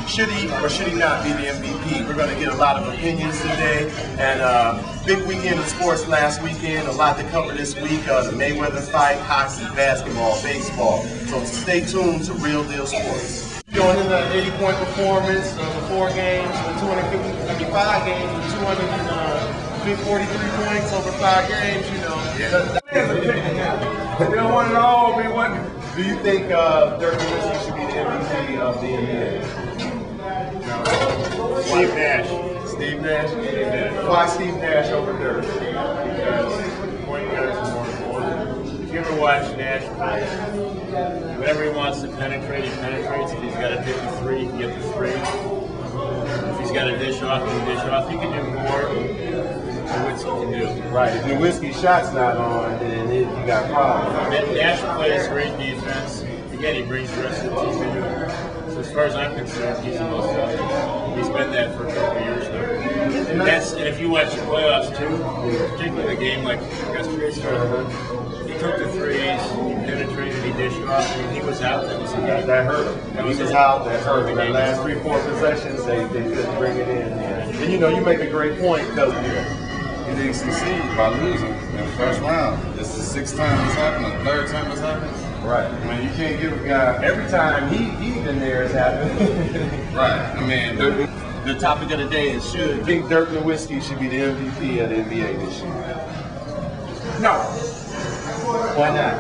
Should he or should he not be the MVP? We're going to get a lot of opinions today, and big weekend of sports last weekend, a lot to cover this week, the Mayweather fight, hockey, basketball, baseball. So stay tuned to Real Deal Sports. Going in an 80-point performance for 4 games, 255 games, with 243 points over 5 games, you know. They don't want it all, we want it. Do you think Dirk Nowitzki should be the MVP of the NBA? Steve Nash. Steve Nash? Why Steve Nash over Dirk? Because point guards are more important. If you ever watch Nash play, whenever he wants to penetrate, he penetrates. If he's got to hit the 3, he can get the 3. If he's got to dish off, he can dish off. He can do more than Nowitzki can do. Right. If Nowitzki's shot's not on, then you got problems. Nash plays great defense. Again, he brings the rest of the team into it. So as far as I'm concerned, he's the most valuable. He's been that for a couple of years now. And if you watch the playoffs too, particularly the game like yesterday started, he took the 3s, he penetrated, he dished off, and he was out. That hurt him. He was out, that hurt him. The last 3-4 possessions, they couldn't bring it in. And you know, you make a great point because he didn't succeed by losing in the first round. This is the 6th time it's happened, the 3rd time it's happened. Right. I mean, you can't give a guy every time he's been there it's happened. Right. I mean, the topic of the day is: should you think Dirk Nowitzki should be the MVP of the NBA this year? No. Why not?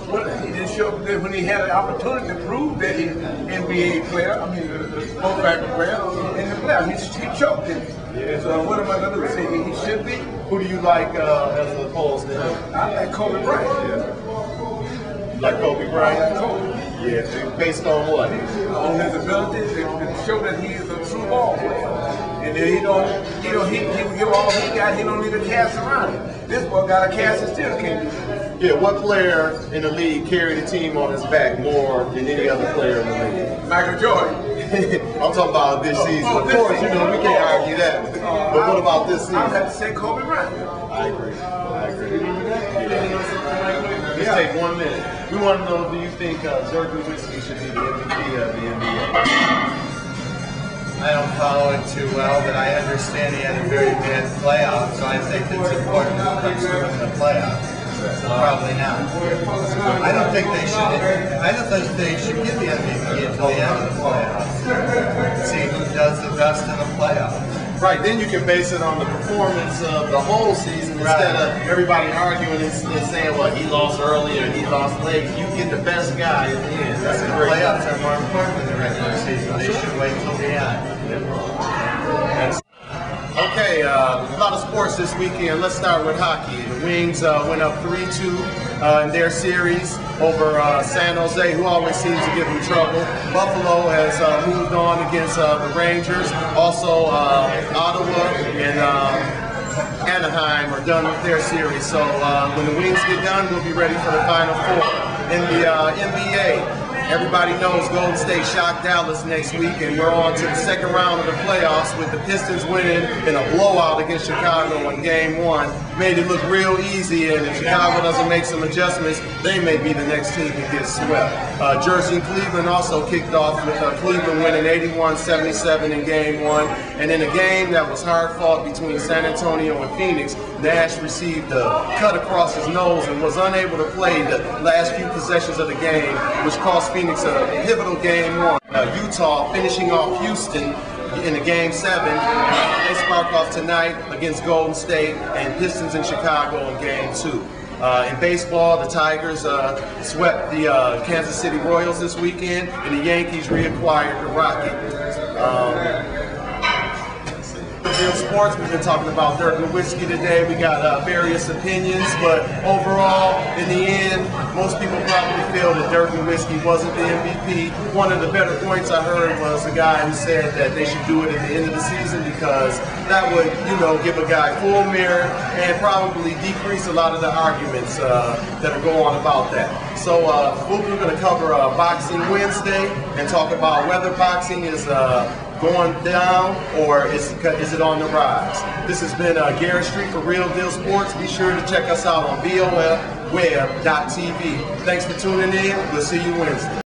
Well, he just showed that when he had an opportunity to prove that he's an NBA player, I mean, the full-factor player, in the playoff, he choked him. Yeah. So what am I going to say? He should be. Who do you like as opposed to him? I like Kobe Bryant. Yeah. Like Kobe Bryant? Kobe. Yeah. Based on what? On his ability to show that he is a true ball player. And then he will give all he got. He don't need a cast around him. This boy got a cast and still can't do it. Yeah, what player in the league carried the team on his back more than any other player in the league? Michael Jordan. I'm talking about this season. Of course, you know, we can't argue that. But what about this season? I would have to say Kobe Bryant. I agree. Just take 1 minute. We want to know, do you think Dirk Nowitzki should be the MVP of the NBA? I don't follow it too well, but I understand he had a very bad playoff, so I think it's important to come through in the playoffs. So probably not. I don't think they should give the MVP until the end of the playoffs. See who does the best in the playoffs. Right, then you can base it on the performance of the whole season instead of everybody arguing and saying, well, he lost early or he lost late. You get the best guy at the end. That's a great playoffs are more important than the regular season. They should wait till the end. Okay, a lot of sports this weekend. Let's start with hockey. The Wings went up 3-2 in their series over San Jose, who always seems to give them trouble. Buffalo has moved on against the Rangers. Also, Ottawa and Anaheim are done with their series. So when the Wings get done, we'll be ready for the Final Four. In the NBA, everybody knows Golden State shocked Dallas next week, and we're on to the 2nd round of the playoffs with the Pistons winning in a blowout against Chicago in Game 1. Made it look real easy, and if Chicago doesn't make some adjustments, they may be the next team to get swept. Jersey and Cleveland also kicked off with Cleveland winning 81-77 in Game 1. And in a game that was hard-fought between San Antonio and Phoenix, Nash received a cut across his nose and was unable to play the last few possessions of the game, which cost Phoenix a pivotal Game 1. Utah finishing off Houston in a Game 7. They spark off tonight against Golden State, and Pistons in Chicago in Game 2. In baseball, the Tigers swept the Kansas City Royals this weekend, and the Yankees reacquired the Rockies. Real Sports, we've been talking about Dirk Nowitzki today. We got various opinions, but overall, in the end, most people probably feel that Dirk Nowitzki wasn't the MVP. One of the better points I heard was a guy who said that they should do it at the end of the season because that would, you know, give a guy full merit and probably decrease a lot of the arguments that are going on about that. So we're going to cover Boxing Wednesday and talk about whether boxing is going down or is it on the rise. This has been Garrett Street for Real Deal Sports. Be sure to check us out on BOFweb.tv. Thanks for tuning in. We'll see you Wednesday.